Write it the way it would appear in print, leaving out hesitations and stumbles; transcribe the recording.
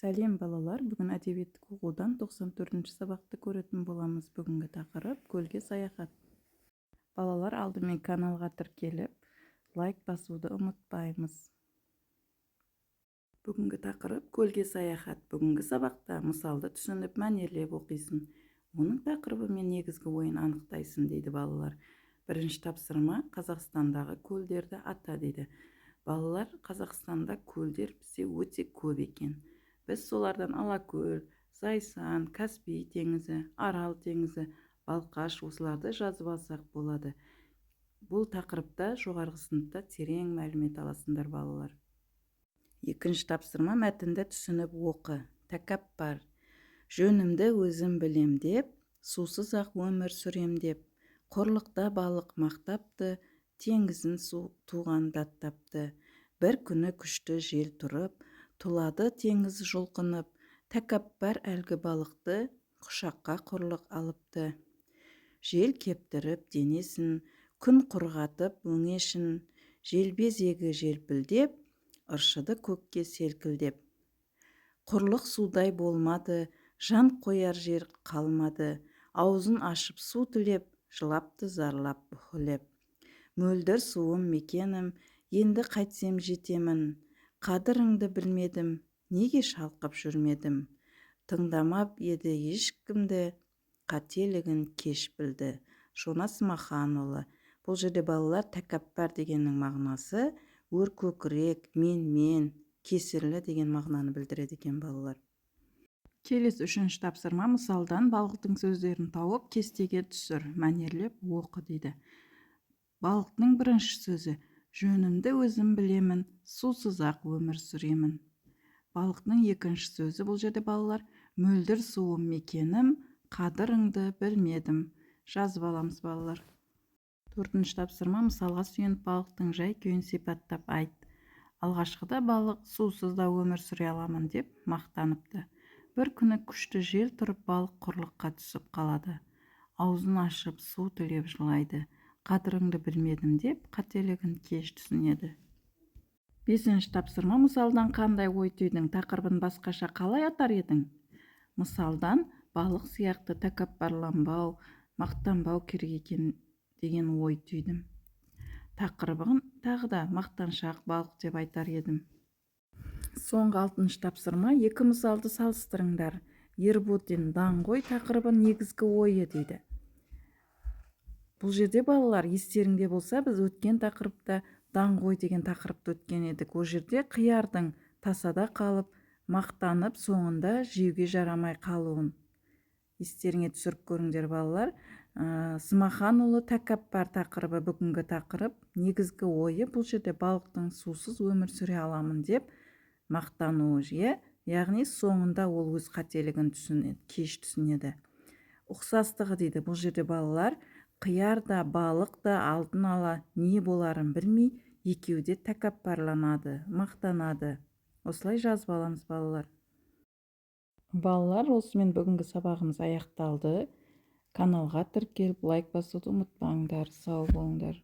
Сәлем балалар, бүгін әдебиеттік оқудан 94-ші сабақты көретін боламыз. Бүгінгі тақырып көлге саяхат. Балалар, алдымен каналға тіркеліп, лайк басуды ұмытпаймыз. Бүгінгі тақырып көлге саяхат. Бүгінгі сабақта мысалды түсініп мәнерлеп оқисың. Оның тақырыбы мен негізгі ойын анықтайсың дейді балалар. Бірінші тапсырма Қазақстандағы көлдерді ата дейді. Балалар, Қазақстанда көлдер бізде өте көп екен. Біз солардан Алакөл, Зайсан, Каспий теңізі, Арал теңізі, Балқаш осыларды жазып алсақ болады. Бұл тақырыпта жоғарғы сыныпта терең мәлімет аласыңдар балалар. Екінші тапсырма мәтінді түсініп оқы. Тәкаппар. Жөнімді өзім білем деп, сусыз ақ өмір сүрем деп, қорлықта балық мақтапты, теңізін су туғандаттапты. Бір күні күшті жел тұрып, тулады теңіз жұлқынып, тәкаппар әлгі балықты құшаққа құрлық алыпты. Жел кептіріп денесін, күн құрғатып өңешін, желбезегі желпілдеп, ыршыды көкке селкілдеп. Құрлық судай болмады, жан қояр жер қалмады, аузын ашып су тілеп, жылапты зарлап бүлеп. Мөлдір суым мекенім, енді қайтсем жетемін, қадіріңді білмедім, неге шалқып жүрмедім. Тыңдамап еді ешкімді, қателігін кеш білді. Шона Смаханұлы. Бұл жерде балалар тәкаппар дегеннің мағынасы өр көкірек, мен, кесірлі деген мағынаны білдіреді екен балалар. Келесі үшінші тапсырма мысалдан балықтың сөздерін тауып кестеге түсір, мәнерлеп оқы дейді. Балықтың бірінші сөзі: жөнімді өзім білемін, сусыз ақ өмір сүремін. Балықтың екінші сөзі бұл жерде балалар: мөлдір суым мекенім, қадіріңді білмедім. Жазып аламыз балалар. Төртінші тапсырма мысалға сүйеніп балықтың жай-күйін сипаттап айт. Алғашқыда балық сусыз да өмір сүре аламын деп мақтаныпты. Бір күні күшті жел тұрып балық құрлыққа түсіп қалады. Аузын ашып су тілеп жылайды. Қадіріңді білмедім деп қателігін кеш түсінеді. Бесінші тапсырма мысалдан қандай ой түйдің, тақырыбын басқаша қалай атар едің? Мысалдан балық сияқты тәкаппарланбау, мақтанбау керек екен деген ой түйдім. Тақырыбын тағы да мақтаншақ балық деп айтар едім. Соңғы алтыншы тапсырма екі мысалды салыстырыңдар. Ерботин даңғой тақырыбын негізгі ойы дейді. Бұл жерде балалар, естеріңде болса, біз өткен тақырыпта даңғой деген тақырыпты өткен едік. Ол жерде қиярдың тасада қалып, мақтанып, соңында жеуге жарамай қалуын естеріңе түсіріп көріңдер балалар. Смаханұлы тәкаппар тақырыбы бүгінгі тақырып. Негізгі ойы бұл жерде балықтың сусыз өмір сүре аламын деп мақтануы, яғни соңында ол өз қателігін кеш түсінеді. Ұқсастығы дейді. Бұл жерде балалар қияр да балық та алдын ала не боларын білмей, екеуі де тәкаппарланады, мақтанады. Осылай жазып аламыз балалар. Балалар, осымен бүгінгі сабағымыз аяқталды. Каналға тіркеліп лайк басуды ұмытпаңдар. Сау болыңдар.